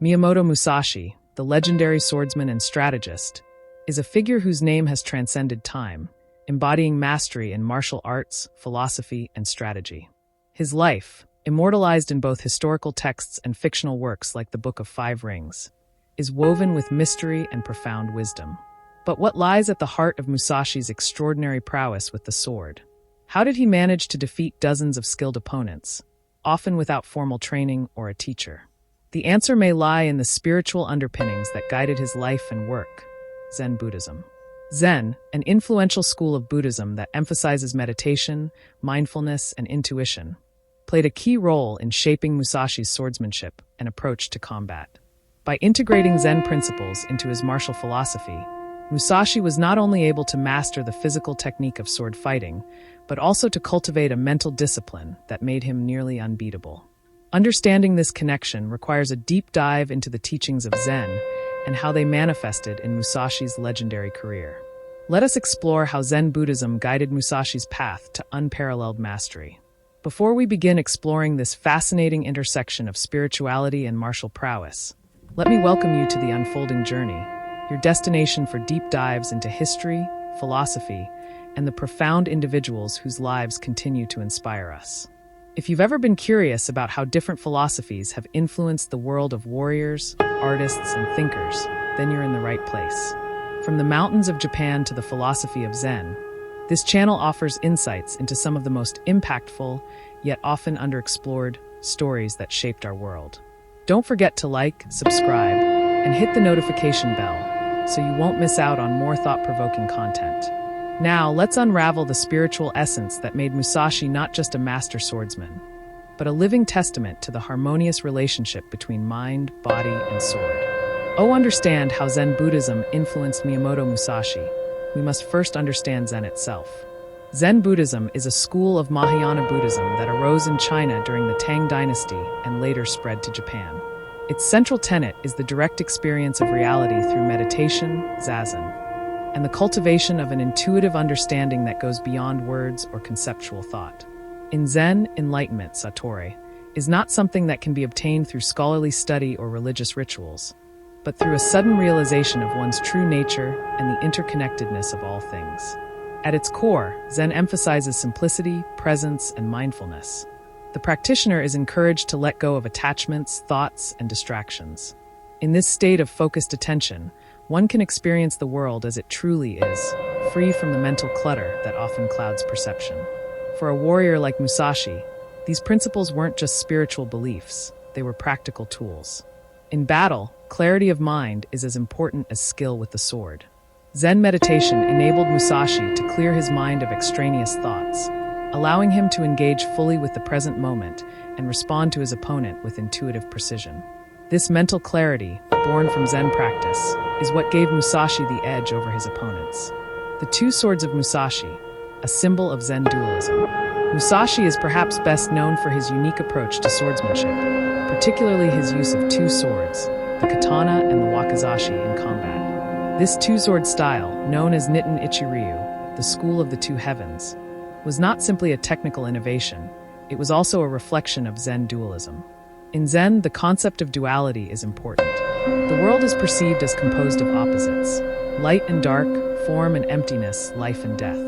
Miyamoto Musashi, the legendary swordsman and strategist, is a figure whose name has transcended time, embodying mastery in martial arts, philosophy, and strategy. His life, immortalized in both historical texts and fictional works like the Book of Five Rings, is woven with mystery and profound wisdom. But what lies at the heart of Musashi's extraordinary prowess with the sword? How did he manage to defeat dozens of skilled opponents, often without formal training or a teacher? The answer may lie in the spiritual underpinnings that guided his life and work: Zen Buddhism. Zen, an influential school of Buddhism that emphasizes meditation, mindfulness, and intuition, played a key role in shaping Musashi's swordsmanship and approach to combat. By integrating Zen principles into his martial philosophy, Musashi was not only able to master the physical technique of sword fighting, but also to cultivate a mental discipline that made him nearly unbeatable. Understanding this connection requires a deep dive into the teachings of Zen and how they manifested in Musashi's legendary career. Let us explore how Zen Buddhism guided Musashi's path to unparalleled mastery. Before we begin exploring this fascinating intersection of spirituality and martial prowess, let me welcome you to the Unfolding Journey, your destination for deep dives into history, philosophy, and the profound individuals whose lives continue to inspire us. If you've ever been curious about how different philosophies have influenced the world of warriors, artists, and thinkers, then you're in the right place. From the mountains of Japan to the philosophy of Zen, this channel offers insights into some of the most impactful, yet often underexplored, stories that shaped our world. Don't forget to like, subscribe, and hit the notification bell so you won't miss out on more thought-provoking content. Now, let's unravel the spiritual essence that made Musashi not just a master swordsman, but a living testament to the harmonious relationship between mind, body, and sword. Understand how Zen Buddhism influenced Miyamoto Musashi, we must first understand Zen itself. Zen Buddhism is a school of Mahayana Buddhism that arose in China during the Tang Dynasty and later spread to Japan. Its central tenet is the direct experience of reality through meditation, zazen, and the cultivation of an intuitive understanding that goes beyond words or conceptual thought. In Zen, enlightenment, satori, is not something that can be obtained through scholarly study or religious rituals, but through a sudden realization of one's true nature and the interconnectedness of all things. At its core, Zen emphasizes simplicity, presence, and mindfulness. The practitioner is encouraged to let go of attachments, thoughts, and distractions. In this state of focused attention, one can experience the world as it truly is, free from the mental clutter that often clouds perception. For a warrior like Musashi, these principles weren't just spiritual beliefs, they were practical tools. In battle, clarity of mind is as important as skill with the sword. Zen meditation enabled Musashi to clear his mind of extraneous thoughts, allowing him to engage fully with the present moment and respond to his opponent with intuitive precision. This mental clarity, born from Zen practice, is what gave Musashi the edge over his opponents. The two swords of Musashi, a symbol of Zen dualism. Musashi is perhaps best known for his unique approach to swordsmanship, particularly his use of two swords, the katana and the wakizashi, in combat. This two-sword style, known as Niten Ichi, the school of the two heavens, was not simply a technical innovation, it was also a reflection of Zen dualism. In Zen, the concept of duality is important. The world is perceived as composed of opposites: light and dark, form and emptiness, life and death.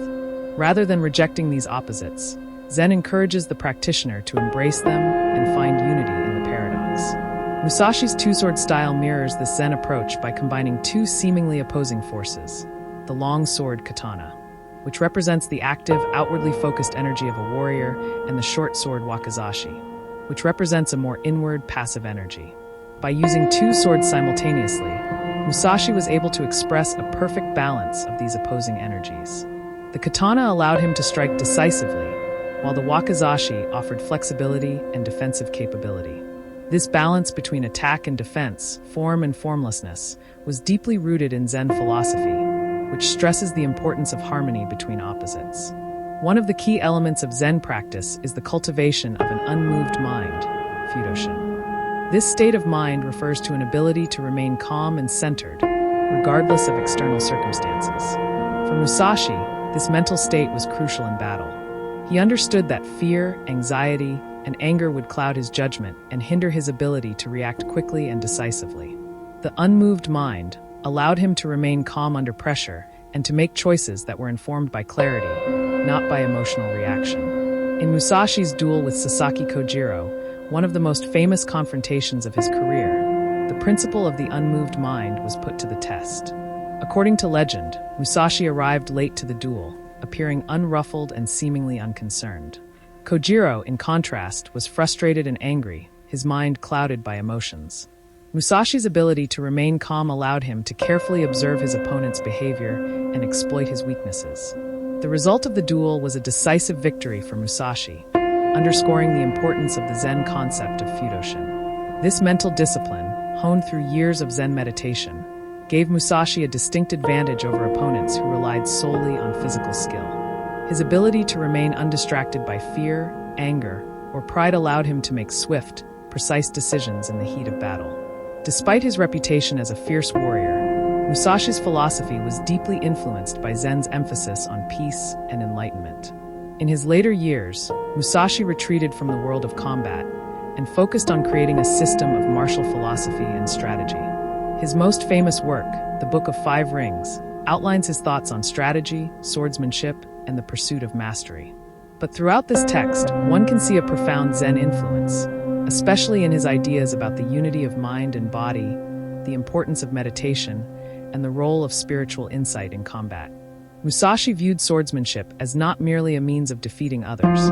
Rather than rejecting these opposites, Zen encourages the practitioner to embrace them and find unity in the paradox. Musashi's two-sword style mirrors this Zen approach by combining two seemingly opposing forces: the long sword katana, which represents the active, outwardly focused energy of a warrior, and the short sword wakizashi, which represents a more inward, passive energy. By using two swords simultaneously, Musashi was able to express a perfect balance of these opposing energies. The katana allowed him to strike decisively, while the wakizashi offered flexibility and defensive capability. This balance between attack and defense, form and formlessness, was deeply rooted in Zen philosophy, which stresses the importance of harmony between opposites. One of the key elements of Zen practice is the cultivation of an unmoved mind, fudoshin. This state of mind refers to an ability to remain calm and centered, regardless of external circumstances. For Musashi, this mental state was crucial in battle. He understood that fear, anxiety, and anger would cloud his judgment and hinder his ability to react quickly and decisively. The unmoved mind allowed him to remain calm under pressure and to make choices that were informed by clarity, not by emotional reaction. In Musashi's duel with Sasaki Kojiro, one of the most famous confrontations of his career, the principle of the unmoved mind was put to the test. According to legend, Musashi arrived late to the duel, appearing unruffled and seemingly unconcerned. Kojiro, in contrast, was frustrated and angry, his mind clouded by emotions. Musashi's ability to remain calm allowed him to carefully observe his opponent's behavior and exploit his weaknesses. The result of the duel was a decisive victory for Musashi, underscoring the importance of the Zen concept of Fudoshin. This mental discipline, honed through years of Zen meditation, gave Musashi a distinct advantage over opponents who relied solely on physical skill. His ability to remain undistracted by fear, anger, or pride allowed him to make swift, precise decisions in the heat of battle. Despite his reputation as a fierce warrior, Musashi's philosophy was deeply influenced by Zen's emphasis on peace and enlightenment. In his later years, Musashi retreated from the world of combat and focused on creating a system of martial philosophy and strategy. His most famous work, the Book of Five Rings, outlines his thoughts on strategy, swordsmanship, and the pursuit of mastery. But throughout this text, one can see a profound Zen influence, especially in his ideas about the unity of mind and body, the importance of meditation, and the role of spiritual insight in combat. Musashi viewed swordsmanship as not merely a means of defeating others,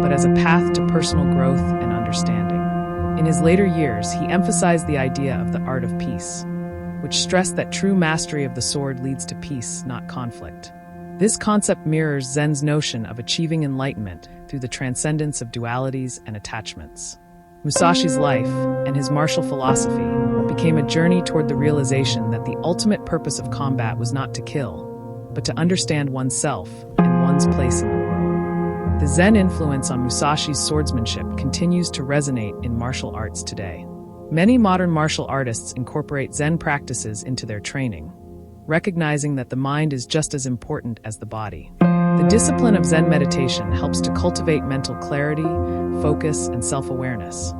but as a path to personal growth and understanding. In his later years, he emphasized the idea of the art of peace, which stressed that true mastery of the sword leads to peace, not conflict. This concept mirrors Zen's notion of achieving enlightenment through the transcendence of dualities and attachments. Musashi's life and his martial philosophy became a journey toward the realization that the ultimate purpose of combat was not to kill, but to understand oneself and one's place in the world. The Zen influence on Musashi's swordsmanship continues to resonate in martial arts today. Many modern martial artists incorporate Zen practices into their training, recognizing that the mind is just as important as the body. The discipline of Zen meditation helps to cultivate mental clarity, focus, and self-awareness,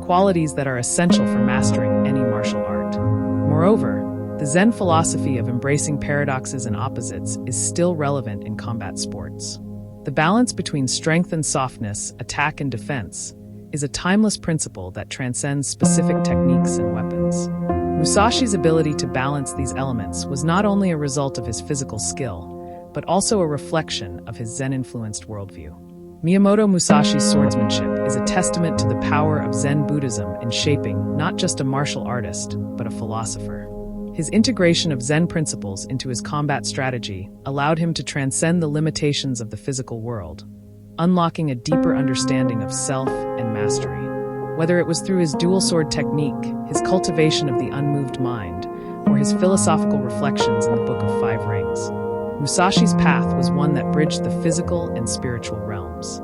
qualities that are essential for mastering any martial art. Moreover, the Zen philosophy of embracing paradoxes and opposites is still relevant in combat sports. The balance between strength and softness, attack and defense, is a timeless principle that transcends specific techniques and weapons. Musashi's ability to balance these elements was not only a result of his physical skill, but also a reflection of his Zen-influenced worldview. Miyamoto Musashi's swordsmanship is a testament to the power of Zen Buddhism in shaping not just a martial artist, but a philosopher. His integration of Zen principles into his combat strategy allowed him to transcend the limitations of the physical world, unlocking a deeper understanding of self and mastery. Whether it was through his dual sword technique, his cultivation of the unmoved mind, or his philosophical reflections in the Book of Five Rings, Musashi's path was one that bridged the physical and spiritual realms.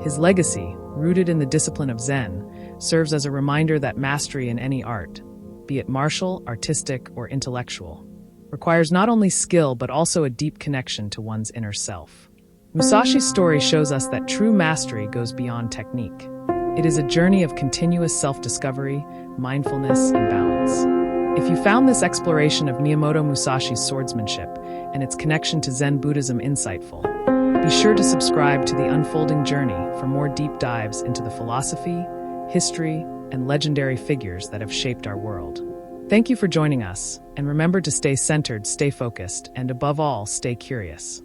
His legacy, rooted in the discipline of Zen, serves as a reminder that mastery in any art, be it martial, artistic, or intellectual, requires not only skill but also a deep connection to one's inner self. Musashi's story shows us that true mastery goes beyond technique. It is a journey of continuous self-discovery, mindfulness, and balance. If you found this exploration of Miyamoto Musashi's swordsmanship and its connection to Zen Buddhism insightful, be sure to subscribe to The Unfolding Journey for more deep dives into the philosophy, history, and legendary figures that have shaped our world. Thank you for joining us, and remember to stay centered, stay focused, and above all, stay curious.